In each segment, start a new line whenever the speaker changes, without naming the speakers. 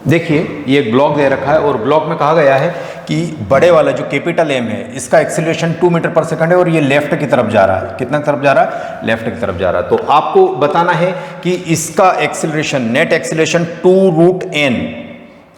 देखिए ये एक ब्लॉक दे रखा है और ब्लॉक में कहा गया है कि बड़े वाला जो कैपिटल एम है इसका एक्सीलरेशन 2 मीटर पर सेकंड है और ये लेफ्ट की तरफ जा रहा है। कितना तरफ जा रहा है? लेफ्ट की तरफ जा रहा है। तो आपको बताना है कि इसका एक्सीलरेशन, नेट एक्सीलरेशन 2√n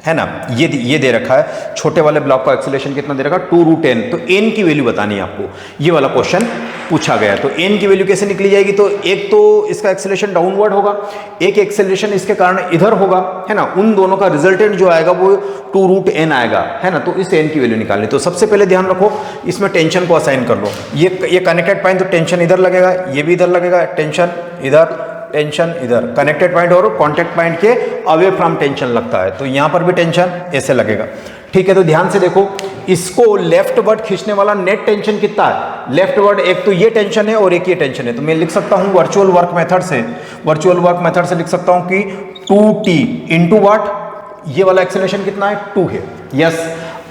है ना, ये दे रखा है। छोटे वाले ब्लॉक का एक्सीलरेशन कितना दे रखा है? 2√n। तो n की वैल्यू बतानी है आपको, ये वाला क्वेश्चन पूछा गया। तो n की वैल्यू कैसे निकली जाएगी? तो एक तो इसका एक्सीलरेशन डाउनवर्ड होगा, एक एक्सीलरेशन इसके कारण इधर होगा, है ना। उन दोनों का रिजल्टेंट जो आएगा वो 2√n आएगा, है ना। तो इस n की वैल्यू निकालनी। तो सबसे पहले ध्यान रखो, इसमें टेंशन को असाइन कर लो। ये कनेक्टेड पॉइंट, तो टेंशन इधर लगेगा, ये भी इधर लगेगा, टेंशन इधर, टेंशन इधर। कनेक्टेड पॉइंट और कॉन्टेक्ट पॉइंट के अवे फ्रॉम टेंशन लगता है, तो यहां पर भी टेंशन ऐसे लगेगा। ठीक है, तो ध्यान से देखो, इसको लेफ्ट वर्ड खींचने वाला नेट टेंशन कितना है? लेफ्ट वर्ड एक तो ये टेंशन है और एक ये टेंशन है। तो मैं लिख सकता हूं वर्चुअल वर्क मेथड से लिख सकता हूं कि 2t इंटू वाट, ये वाला एक्सेलरेशन कितना है? 2 है। यस,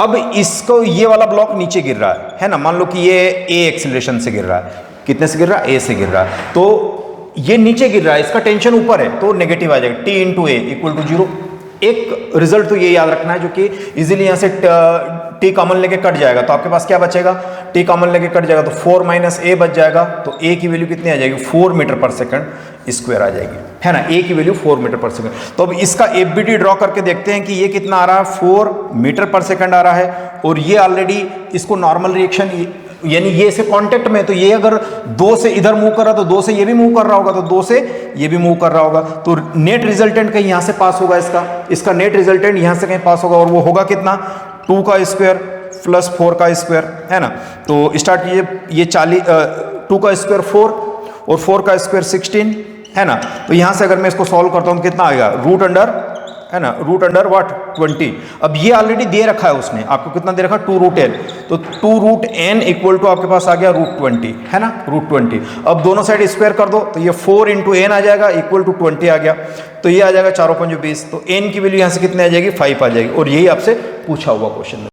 अब इसको ये वाला ब्लॉक नीचे गिर रहा है ना। मान लो कि ये a एक्सेलरेशन से गिर रहा है। कितने से गिर रहा है? a से गिर रहा है। तो ये नीचे गिर रहा है, इसका टेंशन ऊपर है, तो नेगेटिव आ जाएगा। t into A equal to 0। एक रिजल्ट तो ये याद रखना है, जो कि इजीली यहां से t कॉमन लेके कट जाएगा, तो आपके पास क्या बचेगा? t कॉमन लेके कट जाएगा तो 4 माइनस a बच जाएगा। तो a की वैल्यू कितनी आ जाएगी? 4 मीटर पर सेकंड स्क्वायर आ जाएगी, है ना। a की वैल्यू 4 मीटर पर सेकंड। तो अब इसका एफबीटी ड्रॉ करके देखते हैं कि ये कितना आ रहा है? 4 मीटर पर सेकंड आ रहा है। और ये ऑलरेडी इसको नॉर्मल रिएक्शन, यानी ये इसे कांटेक्ट में, तो ये अगर 2 से इधर मूव कर रहा तो 2 से ये भी मूव कर रहा होगा, तो 2 से ये भी मूव कर रहा होगा। तो नेट रिजल्टेंट कहीं यहां से पास होगा, इसका नेट रिजल्टेंट यहां से कहीं पास होगा, और वो होगा कितना? 2 का स्क्वायर प्लस 4 का स्क्वायर, है ना। तो स्टार्ट कीजिए, ये 2 का स्क्वायर 4 और 4 का स्क्वायर 16, है ना। तो यहां से अगर मैं इसको सॉल्व करता हूं तो कितना आएगा? रूट अंडर, है ना, रूट अंडर व्हाट? 20। अब ये ऑलरेडी दे रखा है उसने आपको, कितना दे रखा? 2√n। तो 2√n इक्वल टू आपके पास आ गया √20, है ना, √20। अब दोनों साइड स्क्वायर कर दो, तो ये 4 इंटू n आ जाएगा इक्वल टू 20 आ गया। तो ये आ जाएगा 4 × 5 20। तो n की वैल्यू यहां से कितनी आ जाएगी? 5 आ जाएगी। और यही आपसे पूछा हुआ क्वेश्चन है।